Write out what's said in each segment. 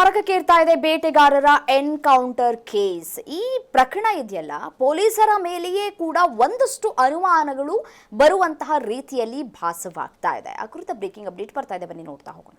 ತಾರಕಕ್ಕೇರ್ತಾ ಇದೆ ಬೇಟೆಗಾರರ encounter case. ಈ ಪ್ರಕರಣ ಇದೆಯಲ್ಲ, ಪೊಲೀಸರ ಮೇಲೆಯೇ ಕೂಡ ಒಂದಷ್ಟು ಅನುಮಾನಗಳು ಬರುವಂತಹ ರೀತಿಯಲ್ಲಿ ಭಾಸವಾಗ್ತಾ ಇದೆ. ಆ ಕುರಿತ ಬ್ರೇಕಿಂಗ್ ಅಪ್ಡೇಟ್ ಬರ್ತಾ ಇದೆ, ಬನ್ನಿ ನೋಡ್ತಾ ಹೋಗೋಣ.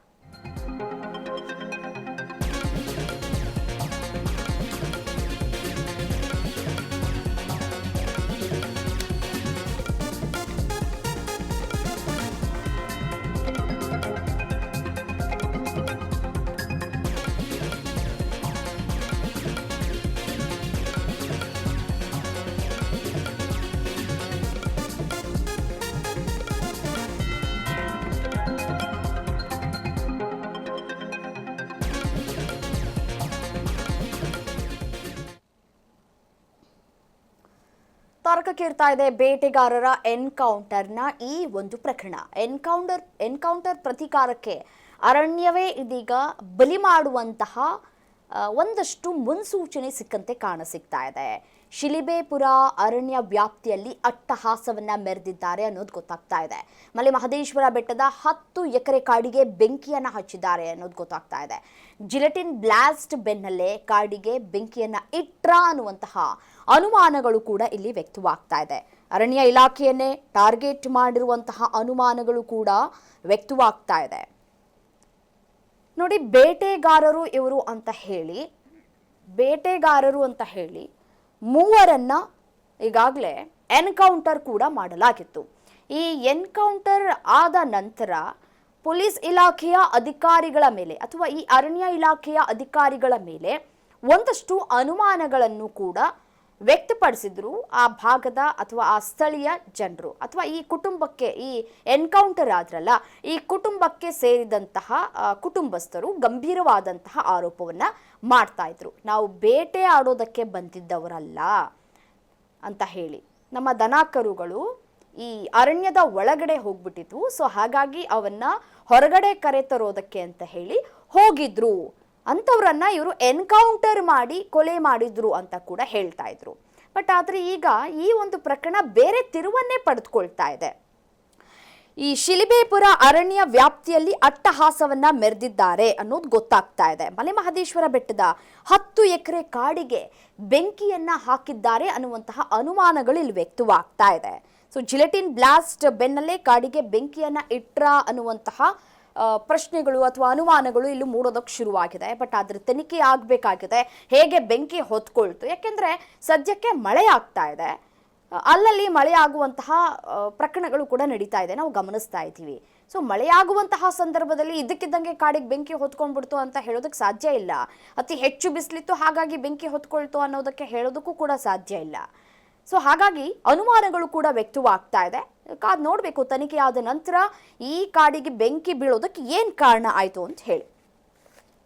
ತಾರಕಕ್ಕೇರ್ತಾ ಇದೆ ಬೇಟೆಗಾರರ ಎನ್ಕೌಂಟರ್ನ ಈ ಒಂದು ಪ್ರಕರಣ. ಎನ್ಕೌಂಟರ್ ಪ್ರತೀಕಾರಕ್ಕೆ ಅರಣ್ಯವೇ ಇದೀಗ ಬಲಿ ಮಾಡುವಂತಹ ಒಂದಷ್ಟು ಮುನ್ಸೂಚನೆ ಸಿಕ್ಕಂತೆ ಕಾಣಸಿಗ್ತಾ ಇದೆ. ಶಿಲಿಬೇಪುರ ಅರಣ್ಯ ವ್ಯಾಪ್ತಿಯಲ್ಲಿ ಅಟ್ಟಹಾಸವನ್ನ ಮೆರೆದಿದ್ದಾರೆ ಅನ್ನೋದು ಗೊತ್ತಾಗ್ತಾ ಇದೆ. ಮಲೆ ಮಹದೇಶ್ವರ ಬೆಟ್ಟದ 10 ಎಕರೆ ಕಾಡಿಗೆ ಬೆಂಕಿಯನ್ನ ಹಚ್ಚಿದ್ದಾರೆ ಅನ್ನೋದು ಗೊತ್ತಾಗ್ತಾ ಇದೆ. ಜಿಲೆಟಿನ್ ಬ್ಲಾಸ್ಟ್ ಬೆನ್ನಲ್ಲೇ ಕಾಡಿಗೆ ಬೆಂಕಿಯನ್ನ ಇಟ್ರ ಅನ್ನುವಂತಹ ಅನುಮಾನಗಳು ಕೂಡ ಇಲ್ಲಿ ವ್ಯಕ್ತವಾಗ್ತಾ ಇದೆ. ಅರಣ್ಯ ಇಲಾಖೆಯನ್ನೇ ಟಾರ್ಗೆಟ್ ಮಾಡಿರುವಂತಹ ಅನುಮಾನಗಳು ಕೂಡ ವ್ಯಕ್ತವಾಗ್ತಾ ಇದೆ. ನೋಡಿ, ಬೇಟೆಗಾರರು ಇವರು ಅಂತ ಹೇಳಿ ಮೂವರನ್ನ ಈಗಾಗಲೇ ಎನ್ಕೌಂಟರ್ ಕೂಡ ಮಾಡಲಾಗಿತ್ತು. ಈ ಎನ್ಕೌಂಟರ್ ಆದ ನಂತರ ಪೊಲೀಸ್ ಇಲಾಖೆಯ ಅಧಿಕಾರಿಗಳ ಮೇಲೆ ಅಥವಾ ಈ ಅರಣ್ಯ ಇಲಾಖೆಯ ಅಧಿಕಾರಿಗಳ ಮೇಲೆ ಒಂದಷ್ಟು ಅನುಮಾನಗಳನ್ನು ಕೂಡ ವ್ಯಕ್ತಪಡಿಸಿದ್ರು ಆ ಭಾಗದ ಅಥವಾ ಆ ಸ್ಥಳೀಯ ಜನರು ಅಥವಾ ಈ ಕುಟುಂಬಕ್ಕೆ, ಈ ಎನ್ಕೌಂಟರ್ ಆದ್ರಲ್ಲ, ಈ ಕುಟುಂಬಕ್ಕೆ ಸೇರಿದಂತಹ ಕುಟುಂಬಸ್ಥರು ಗಂಭೀರವಾದಂತಹ ಆರೋಪವನ್ನ ಮಾಡ್ತಾ ಇದ್ರು. ನಾವು ಬೇಟೆ ಆಡೋದಕ್ಕೆ ಬಂದಿದ್ದವರಲ್ಲ ಅಂತ ಹೇಳಿ ನಮ್ಮ ದನಕರುಗಳು ಈ ಅರಣ್ಯದ ಒಳಗಡೆ ಹೋಗ್ಬಿಟ್ಟಿದ್ವು. ಸೊ ಹಾಗಾಗಿ ಅವನ್ನ ಹೊರಗಡೆ ಕರೆತರೋದಕ್ಕೆ ಅಂತ ಹೇಳಿ ಹೋಗಿದ್ರು. ಅಂಥವ್ರನ್ನ ಇವರು ಎನ್ಕೌಂಟರ್ ಮಾಡಿ ಕೊಲೆ ಮಾಡಿದ್ರು ಅಂತ ಕೂಡ ಹೇಳ್ತಾ ಇದ್ರು. ಬಟ್ ಆದರೆ ಈಗ ಈ ಒಂದು ಪ್ರಕರಣ ಬೇರೆ ತಿರುವನ್ನೇ ಪಡೆದುಕೊಳ್ತಾ ಇದೆ. ಈ ಶಿಲಿಬೇಪುರ ಅರಣ್ಯ ವ್ಯಾಪ್ತಿಯಲ್ಲಿ ಅಟ್ಟಹಾಸವನ್ನ ಮೆರೆದಿದ್ದಾರೆ ಅನ್ನೋದು ಗೊತ್ತಾಗ್ತಾ ಇದೆ. ಮಲೆ ಮಹದೇಶ್ವರ ಬೆಟ್ಟದ 10 ಎಕರೆ ಕಾಡಿಗೆ ಬೆಂಕಿಯನ್ನ ಹಾಕಿದ್ದಾರೆ ಅನ್ನುವಂತಹ ಅನುಮಾನಗಳು ಇಲ್ಲಿ ವ್ಯಕ್ತವಾಗ್ತಾ ಇದೆ. ಸೊ ಜಿಲೆಟಿನ್ ಬ್ಲಾಸ್ಟ್ ಬೆನ್ನಲ್ಲೇ ಕಾಡಿಗೆ ಬೆಂಕಿಯನ್ನ ಇಟ್ರ ಅನ್ನುವಂತಹ ಪ್ರಶ್ನೆಗಳು ಅಥವಾ ಅನುಮಾನಗಳು ಇಲ್ಲಿ ಮೂಡೋದಕ್ಕೆ ಶುರುವಾಗಿದೆ. ಬಟ್ ಅದ್ರ ತನಿಖೆ ಆಗಬೇಕಾಗಿದೆ. ಹೇಗೆ ಬೆಂಕಿ ಹೊತ್ಕೊಳ್ತು? ಯಾಕೆಂದ್ರೆ ಸದ್ಯಕ್ಕೆ ಮಳೆ ಆಗ್ತಾ ಇದೆ, ಅಲ್ಲಲ್ಲಿ ಮಳೆ ಆಗುವಂತಹ ಪ್ರಕರಣಗಳು ಕೂಡ ನಡೀತಾ ಇದೆ, ನಾವು ಗಮನಿಸ್ತಾ ಇದ್ದೀವಿ. ಸೊ ಮಳೆಯಾಗುವಂತಹ ಸಂದರ್ಭದಲ್ಲಿ ಇದಕ್ಕಿದ್ದಂಗೆ ಕಾಡಿಗೆ ಬೆಂಕಿ ಹೊತ್ಕೊಂಡ್ಬಿಡ್ತು ಅಂತ ಹೇಳೋದಕ್ಕೆ ಸಾಧ್ಯ ಇಲ್ಲ. ಅತಿ ಹೆಚ್ಚು ಬಿಸಿಲಿತ್ತು ಹಾಗಾಗಿ ಬೆಂಕಿ ಹೊತ್ಕೊಳ್ತು ಅನ್ನೋದಕ್ಕೆ ಹೇಳೋದಕ್ಕೂ ಕೂಡ ಸಾಧ್ಯ ಇಲ್ಲ. ಸೊ ಹಾಗಾಗಿ ಅನುಮಾನಗಳು ಕೂಡ ವ್ಯಕ್ತವಾಗ್ತಾ ಇದೆ. ಕಾದ್ ನೋಡಬೇಕು ತನಿಖೆ ಆದ ನಂತರ ಈ ಕಾಡಿಗೆ ಬೆಂಕಿ ಬೀಳೋದಕ್ಕೆ ಏನು ಕಾರಣ ಆಯಿತು ಅಂತ ಹೇಳಿ.